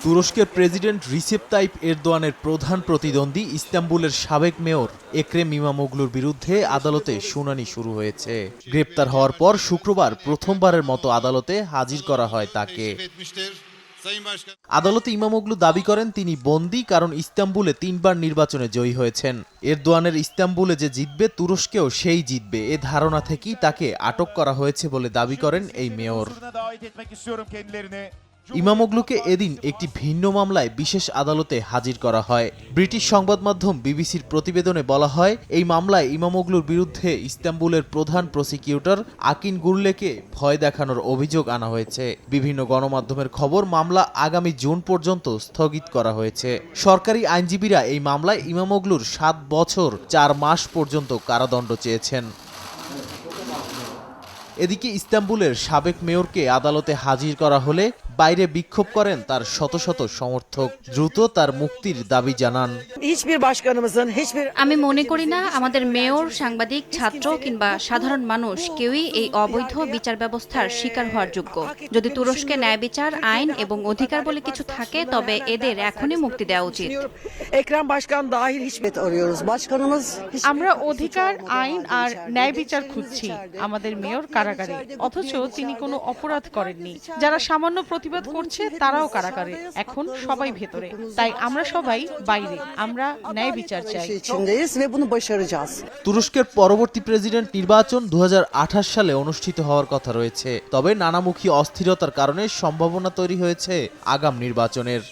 তুরস্কের president Recep Tayyip এরদোয়ানের প্রধান প্রতিদ্বন্দ্বী ইস্তাম্বুলের সাবেক মেয়র এক্রেম ইমামোগলুর বিরুদ্ধে আদালতে শুনানি শুরু হয়েছে। গ্রেপ্তার হওয়ার পর শুক্রবার প্রথমবারের মতো আদালতে হাজির করা হয় তাকে। আদালতে ইমামোগলু দাবি করেন তিনি বন্দী কারণ ইস্তাম্বুলে 3 বার নির্বাচনে জয়ী হয়েছেন। এরদোয়ানের ইস্তাম্বুলে যে জিতবে তুরস্কেও সেই জিতবে, এ ধারণা থেকেই তাকে আটক করা হয়েছে বলে দাবি করেন এই মেয়র। ইমামোগলুকে এদিন একটি ভিন্ন মামলায় বিশেষ আদালতে হাজির করা হয়। ব্রিটিশ সংবাদ মাধ্যম বিবিসির প্রতিবেদনে বলা হয়, এই মামলায় ইমামোগলুর বিরুদ্ধে ইস্তাম্বুলের প্রধান প্রসিকিউটর আকিন গুরলেকে ভয় দেখানোর অভিযোগ আনা হয়েছে। বিভিন্ন গণমাধ্যমের খবর, মামলা আগামী জুন পর্যন্ত স্থগিত করা হয়েছে। সরকারি আইনজীবীরা এই মামলায় ইমামোগলুর 7 বছর 4 মাস পর্যন্ত কারাদণ্ড চেয়েছেন। এদিকে ইস্তাম্বুলের সাবেক মেয়রকে আদালতে হাজির করা হলে বাইরে বিক্ষোভ করেন তার শত শত সমর্থক। দ্রুত তার মুক্তির দাবি জানান। আমি মনে করি না আমাদের মেয়র, সাংবাদিক, ছাত্র কিংবা সাধারণ মানুষ কেউই এই অবৈধ বিচার ব্যবস্থার শিকার হওয়ার যোগ্য। যদি তুরস্কে ন্যায় বিচার, আইন এবং অধিকার বলে কিছু থাকে তবে এদের এখনই মুক্তি দেওয়া উচিত। আমরা অধিকার, আইন আর ন্যায় বিচার খুঁজছি। আমাদের মেয়র কারাগারে, অথচ তিনি কোনো অপরাধ করেননি। যারা সামান্য প্রতিবাদ করছে তারাও কারাগারে, এখন সবাই ভেতরে। তাই আমরা সবাই বাইরে, আমরা ন্যায় বিচার চাই। তুরস্কের পরবর্তী প্রেসিডেন্ট নির্বাচন 2028 সালে অনুষ্ঠিত হওয়ার কথা রয়েছে। তবে নানামুখী অস্থিরতার কারণে সম্ভাবনা তৈরি হয়েছে আগাম নির্বাচনের।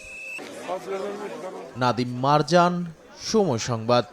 নাদিম মারজান, সময় সংবাদ।